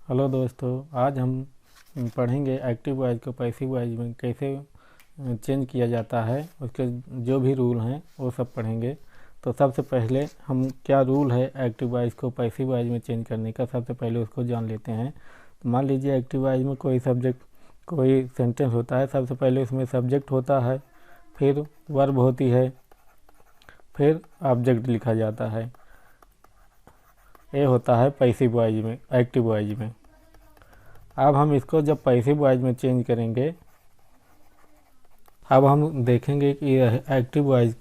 Hello दोस्तों, आज हम पढ़ेंगे एक्टिव वॉइस को पैसिव वॉइस में कैसे चेंज किया जाता है। उसके जो भी रूल हैं वो सब पढ़ेंगे। तो सबसे पहले हम क्या रूल है एक्टिव वॉइस को पैसिव वॉइस में चेंज करने का, सबसे पहले उसको जान लेते हैं। तो मान लीजिए एक्टिव वॉइस में कोई सेंटेंस होता है। सबसे पहले उसमें सब्जेक्ट होता है, फिर वर्ब होती है, फिर ऑब्जेक्ट लिखा जाता है। ये होता है पैसिव वॉइस में, एक्टिव वॉइस में। अब हम इसको जब पैसिव वॉइस में चेंज करेंगे, अब हम देखेंगे कि एक्टिव वॉइस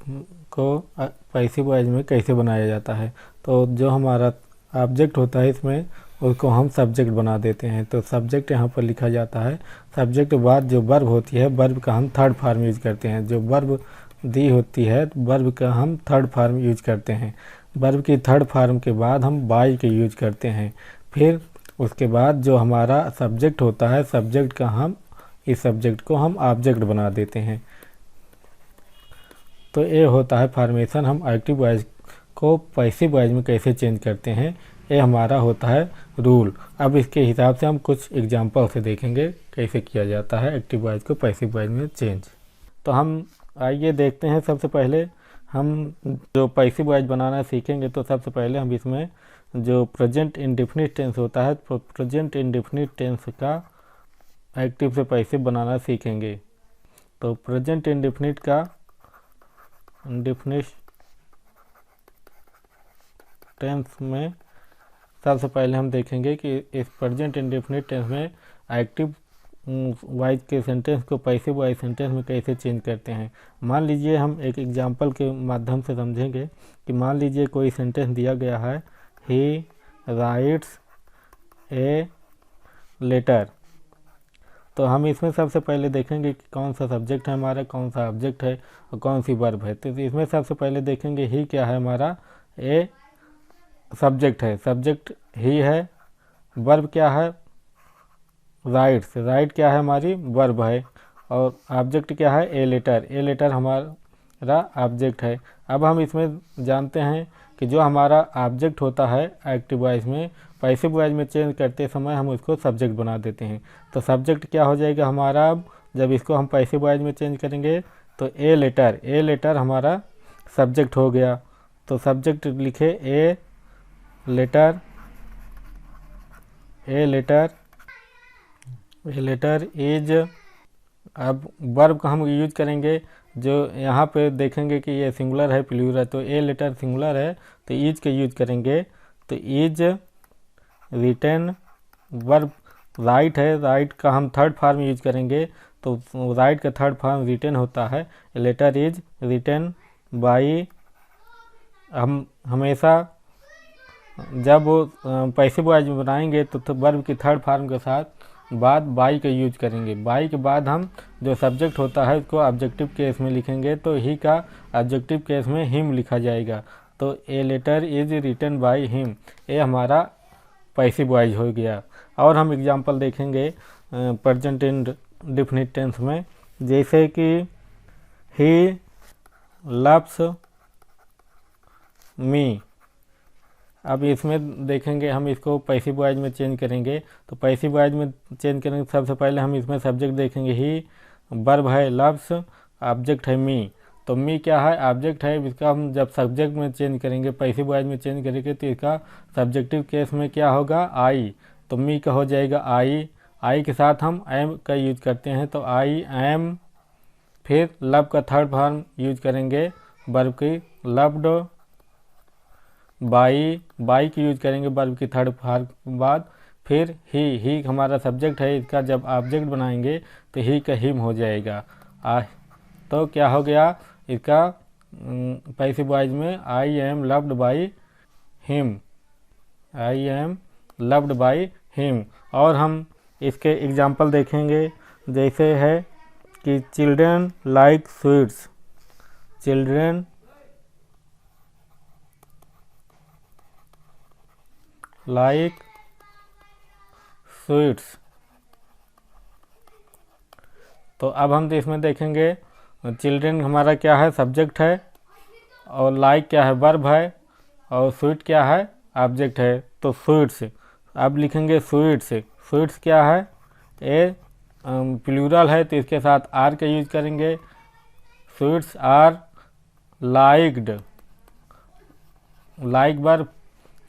को पैसिव वॉइस में कैसे बनाया जाता है। तो जो हमारा ऑब्जेक्ट होता है इसमें, उसको हम सब्जेक्ट बना देते हैं। तो सब्जेक्ट यहाँ पर लिखा जाता है। सब्जेक्ट के बाद जो वर्ब होती है, वर्ब का हम थर्ड फॉर्म यूज करते हैं। जो वर्ब दी होती है, वर्ब का हम थर्ड फॉर्म यूज करते हैं। वर्ब की थर्ड फॉर्म के बाद हम बाई के यूज करते हैं। फिर उसके बाद जो हमारा सब्जेक्ट होता है, सब्जेक्ट का हम इस सब्जेक्ट को हम ऑब्जेक्ट बना देते हैं। तो ये होता है फॉर्मेशन। हम एक्टिव वॉइस को पैसिव वॉइस में कैसे चेंज करते हैं, ये हमारा होता है रूल। अब इसके हिसाब से हम कुछ एग्जांपल से देखेंगे कैसे किया जाता है एक्टिव वॉइस को पैसिव वॉइस में चेंज। तो हम आइए देखते हैं। सबसे पहले हम जो पैसिव वॉइस बनाना सीखेंगे, तो सबसे पहले हम इसमें जो प्रेजेंट इंडेफिनिट टेंस होता है, तो प्रेजेंट इंडेफिनिट टेंस का एक्टिव से पैसिव बनाना सीखेंगे। तो प्रेजेंट इंडेफिनिट का इंडेफिनिट टेंस में सबसे पहले हम देखेंगे कि इस प्रेजेंट इंडेफिनिट टेंस में एक्टिव वॉइस के सेंटेंस को पैसिव वॉइस सेंटेंस में कैसे चेंज करते हैं। मान लीजिए हम एक एग्जांपल के माध्यम से समझेंगे कि मान लीजिए कोई सेंटेंस दिया गया है, ही राइट्स ए लेटर। तो हम इसमें सबसे पहले देखेंगे कि कौन सा सब्जेक्ट है हमारा, कौन सा ऑब्जेक्ट है और कौन सी वर्ब है। तो इसमें सबसे पहले देखेंगे ही क्या है हमारा, ए सब्जेक्ट है, सब्जेक्ट ही है। वर्ब क्या है, राइट्स, राइट क्या है हमारी वर्ब है। और ऑब्जेक्ट क्या है, ए लेटर, ए लेटर हमारा ऑब्जेक्ट है। अब हम इसमें जानते हैं कि जो हमारा ऑब्जेक्ट होता है एक्टिव वॉइस में, पैसिव वॉइस में चेंज करते समय हम उसको सब्जेक्ट बना देते हैं। तो सब्जेक्ट क्या हो जाएगा हमारा, अब जब इसको हम पैसिव वॉइस में चेंज करेंगे तो ए लेटर, ए लेटर हमारा सब्जेक्ट हो गया। तो सब्जेक्ट लिखे a letter, a letter, a letter is. अब वर्ब का हम यूज करेंगे, जो यहाँ पे देखेंगे कि ये सिंगुलर है प्लूरल है, तो ए लेटर सिंगुलर है तो इज के यूज करेंगे। तो इज रिटन, वर्ब राइट है, राइट का हम थर्ड फॉर्म यूज करेंगे। तो राइट का थर्ड फॉर्म रिटन होता है। Letter is written by. हम हमेशा जब पैसिव वॉइस में बनाएंगे तो वर्ब की थर्ड फॉर्म के साथ बाद बाई का यूज करेंगे। बाई के बाद हम जो सब्जेक्ट होता है उसको ऑब्जेक्टिव केस में लिखेंगे। तो ही का ऑब्जेक्टिव केस में हिम लिखा जाएगा। तो a letter is written by him, ये हमारा पैसिव वॉइस हो गया। और हम एग्जांपल देखेंगे प्रेजेंट इंडेफिनिट टेंस में, जैसे कि ही लव्स मी। अब इसमें देखेंगे हम इसको पैसिव वॉइस में चेंज करेंगे। तो पैसिव वॉइस में चेंज करेंगे, सबसे पहले हम इसमें सब्जेक्ट देखेंगे ही, वर्ब है लव्स, ऑब्जेक्ट है मी। तो मी क्या है, ऑब्जेक्ट है। इसका हम जब सब्जेक्ट में चेंज करेंगे, पैसिव वॉइस में चेंज करेंगे, तो इसका सब्जेक्टिव केस में क्या होगा, आई। तो मी का हो जाएगा आई। आई के साथ हम एम का यूज करते हैं, तो आई एम। फिर लव का थर्ड फॉर्म यूज करेंगे वर्ब की, लव्ड बाई, बाई की यूज करेंगे वर्ब की थर्ड फॉर्म बाद। फिर ही हमारा सब्जेक्ट है, इसका जब ऑब्जेक्ट बनाएंगे तो ही का हिम हो जाएगा। तो क्या हो गया इसका पैसिव वॉइस में, I am loved by him, I am loved by him. और हम इसके एग्जांपल देखेंगे, जैसे है कि children like sweets, children like sweets. तो अब हम इसमें देखेंगे चिल्ड्रन हमारा क्या है, सब्जेक्ट है, और लाइक क्या है वर्ब है, और स्वीट क्या है ऑब्जेक्ट है। तो स्वीट्स अब लिखेंगे स्वीट्स। स्वीट्स क्या है, ए प्लूरल है तो इसके साथ आर का यूज करेंगे। Sweets are liked, like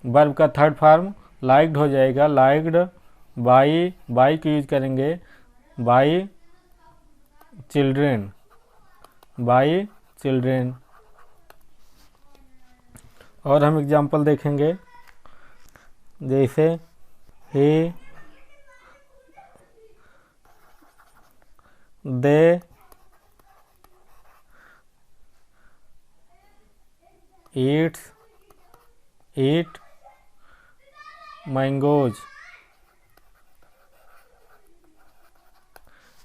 verb का थर्ड फॉर्म लाइक्ड हो जाएगा, लाइक्ड बाई, बाई का यूज करेंगे बाई चिल्ड्रेन, बाई चिल्ड्रेन। और हम एग्जाम्पल देखेंगे, जैसे ही, दे, ईट्स, ईट मैंगोज।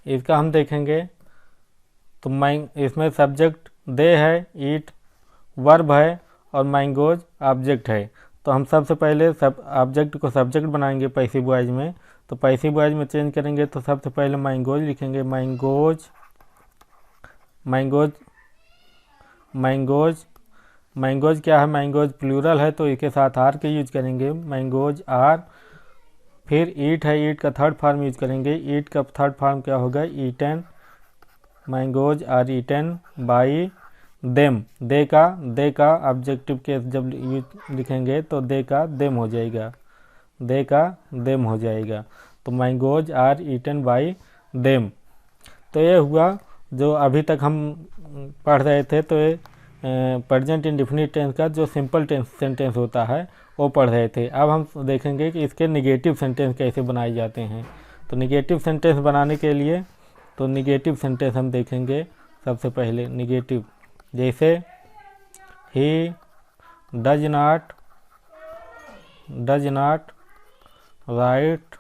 इसका हम देखेंगे तो इसमें सब्जेक्ट दे है, ईट वर्ब है और मैंगोज ऑब्जेक्ट है। तो हम सबसे पहले ऑब्जेक्ट को सब्जेक्ट बनाएंगे पैसिव वॉइस में। तो पैसिव वॉइस में चेंज करेंगे तो सबसे पहले मैंगोज लिखेंगे, मैंगोज, मैंगोज, मैंगोज। मैंगोज क्या है, मैंगोज प्लूरल है तो इसके साथ आर के यूज करेंगे, मैंगोज आर। फिर ईट है, ईट का थर्ड फॉर्म यूज करेंगे, ईट का थर्ड फॉर्म क्या होगा, eaten, mangoes are eaten by them. They का ऑब्जेक्टिव केस जब लिखेंगे तो दे का देम हो जाएगा, दे का देम हो जाएगा। तो mangoes are eaten by them. तो ये हुआ जो अभी तक हम पढ़ रहे थे। तो ये प्रेजेंट इंडेफिनिट टेंस का जो सिंपल सेंटेंस होता है वो पढ़ रहे थे। अब हम देखेंगे कि इसके निगेटिव सेंटेंस कैसे बनाए जाते हैं। तो निगेटिव सेंटेंस बनाने के लिए तो निगेटिव सेंटेंस हम देखेंगे सबसे पहले। निगेटिव जैसे ही does not write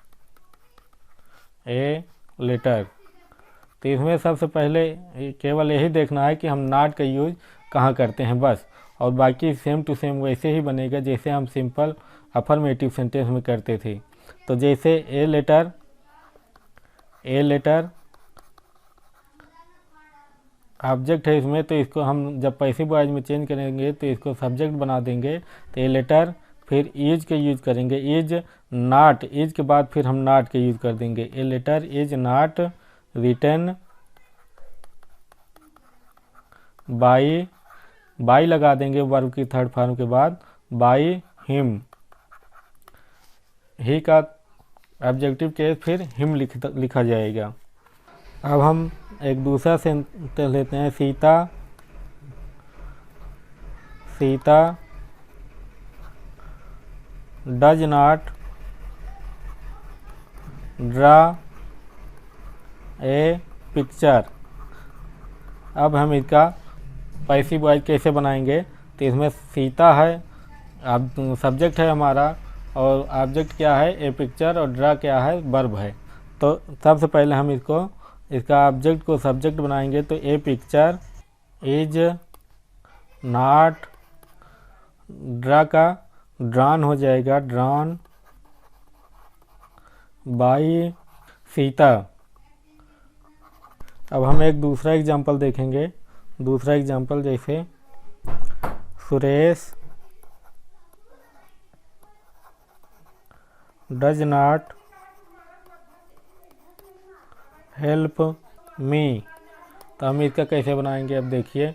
a letter. तो इसमें सबसे पहले केवल यही देखना है कि हम नॉट का यूज कहाँ करते हैं बस, और बाकी सेम टू सेम वैसे ही बनेगा जैसे हम सिंपल अफर्मेटिव सेंटेंस में करते थे। तो जैसे ए लेटर ऑब्जेक्ट है इसमें, तो इसको हम जब पैसिव वॉइस में चेंज करेंगे तो इसको सब्जेक्ट बना देंगे। तो ए लेटर, फिर इज के यूज करेंगे, इज नॉट, इज के बाद फिर हम नॉट के यूज कर देंगे। A letter is not written by लगा देंगे वर्ब की थर्ड फॉर्म के बाद, बाई हिम। ही का ऑब्जेक्टिव केस फिर हिम लिखा जाएगा। अब हम एक दूसरा सेंटेंस लेते हैं, Sita does not draw a picture. अब हम इसका पैसिव वॉइस कैसे बनाएंगे। तो इसमें सीता है, अब सब्जेक्ट है हमारा, और ऑब्जेक्ट क्या है, ए पिक्चर, और ड्रा क्या है, वर्ब है। तो सबसे पहले हम इसका ऑब्जेक्ट को सब्जेक्ट बनाएंगे। तो ए पिक्चर इज नॉट, ड्रा का ड्रॉन हो जाएगा, ड्रॉन बाई सीता। अब हम एक दूसरा एग्जांपल देखेंगे। दूसरा एग्जांपल जैसे Suresh does not help me. तो हम इसका कैसे बनाएंगे अब देखिए।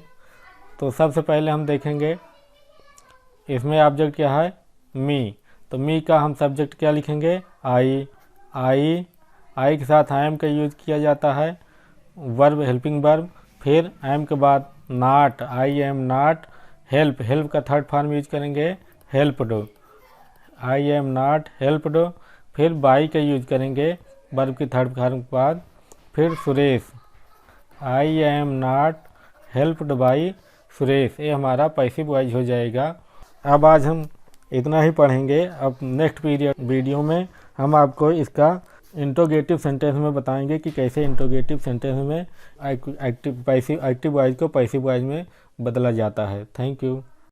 तो सबसे पहले हम देखेंगे इसमें ऑब्जेक्ट क्या है, मी। तो मी का हम सब्जेक्ट क्या लिखेंगे, आई के साथ आई एम का यूज किया जाता है, वर्ब हेल्पिंग वर्ब। फिर आई एम के बाद not, I am not help, help का थर्ड फॉर्म यूज करेंगे, helped, I am not helped. फिर बाई का यूज करेंगे वर्ब की थर्ड फॉर्म के बाद। फिर Suresh, I am not helped by Suresh. ये हमारा पैसिव वॉइस हो जाएगा। अब आज हम इतना ही पढ़ेंगे। अब नेक्स्ट वीडियो में हम आपको इसका इंट्रोगेटिव सेंटेंस में बताएंगे कि कैसे इंट्रोगेटिव सेंटेंस में एक्टिव वॉइस को पैसिव वॉइस में बदला जाता है। Thank you.